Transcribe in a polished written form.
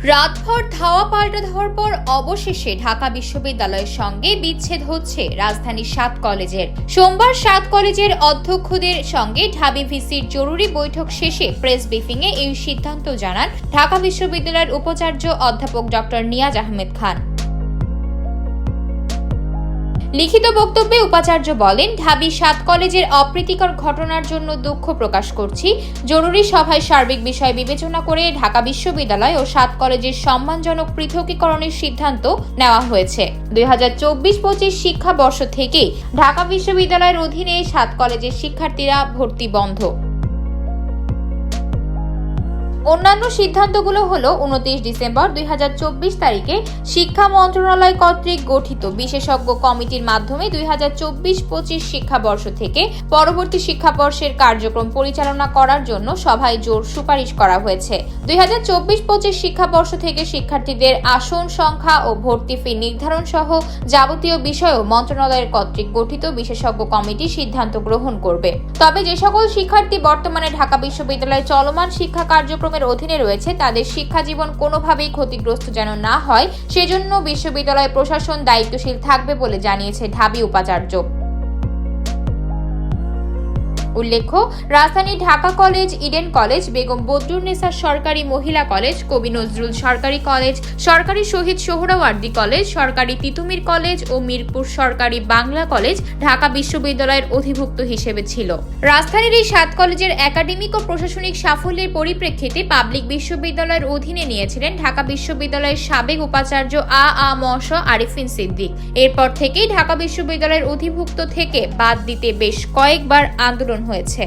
রাতভর ধাওয়া পাল্টা দেওয়ার পর অবশেষে ঢাকা বিশ্ববিদ্যালয়ের সঙ্গে বিচ্ছেদ হচ্ছে রাজধানীর 7 কলেজের। সোমবার 7 কলেজের অধ্যক্ষদের সঙ্গে ঢাবি ভিসির জরুরি বৈঠক শেষে প্রেস ব্রিফিংয়ে এই সিদ্ধান্ত জানান ঢাকা বিশ্ববিদ্যালয়ের উপাচার্য অধ্যাপক ডক্টর নিয়াজ আহমেদ খান। লিখিত বক্তব্যে উপাচার্য বলেন, ঢাবি 7 কলেজের অপ্রীতিকর ঘটনার জন্য দুঃখ প্রকাশ করছি। জরুরি সভায় সার্বিক বিষয় বিবেচনা করে ঢাকা বিশ্ববিদ্যালয় ও 7 কলেজের সম্মানজনক পৃথকীকরণের সিদ্ধান্ত নেওয়া হয়েছে। 2024-25 শিক্ষাবর্ষ থেকেই ঢাকা বিশ্ববিদ্যালয়ের অধীনে 7 কলেজের শিক্ষার্থীরা ভর্তি বন্ধ। অন্যান্য সিদ্ধান্তগুলো হলো 29 ডিসেম্বর 2024 তারিখে শিক্ষা মন্ত্রণালয় কর্তৃক গঠিত বিশেষজ্ঞ কমিটির মাধ্যমে 2024-25 শিক্ষাবর্ষ থেকে পরবর্তী শিক্ষাবর্ষের কার্যক্রম পরিচালনা করার জন্য সভায় জোর সুপারিশ করা হয়েছে। 2024-25 শিক্ষাবর্ষ থেকে শিক্ষার্থীদের আসন সংখ্যা ও ভর্তি ফি নির্ধারণ সহ যাবতীয় বিষয়েও মন্ত্রণালয়ের কর্তৃক গঠিত বিশেষজ্ঞ কমিটি সিদ্ধান্ত গ্রহণ করবে। তবে যে সকল শিক্ষার্থী বর্তমানে ঢাকা বিশ্ববিদ্যালয়ে চলমান শিক্ষা কার্যক্রমের অধীনে রয়েছে তাদের শিক্ষা জীবন কোনোভাবেই ক্ষতিগ্রস্ত যেন না হয় সেজন্য বিশ্ববিদ্যালয় প্রশাসন দায়িত্বশীল থাকবে বলে জানিয়েছে ঢাবি উপাচার্য। উল্লেখ্য, রাজধানী Dhaka college, Eden college, Begum Badrunnesa সরকারি মহিলা কলেজ, কবি নজরুল সরকারি কলেজ, সরকারি শহীদ সোহরাওয়ার্দী কলেজ, সরকারি তিতুমির কলেজ ও মিরপুর সরকারি বাংলা কলেজ ঢাকা বিশ্ববিদ্যালয়ের অধিভুক্ত হিসেবে ছিল। রাজধানীর এই 7 কলেজের একাডেমিক ও প্রশাসনিক সাফল্যের পরিপ্রেক্ষিতে পাবলিক বিশ্ববিদ্যালয়ের অধীনে নিয়েছিলেন ঢাকা বিশ্ববিদ্যালয়ের সাবেক উপাচার্য আ.ম.স. আরিফিন সিদ্দিক। এরপর থেকেই ঢাকা বিশ্ববিদ্যালয়ের অধিভুক্ত থেকে বাদ দিতে বেশ কয়েকবার আন্দোলন হয়েছে।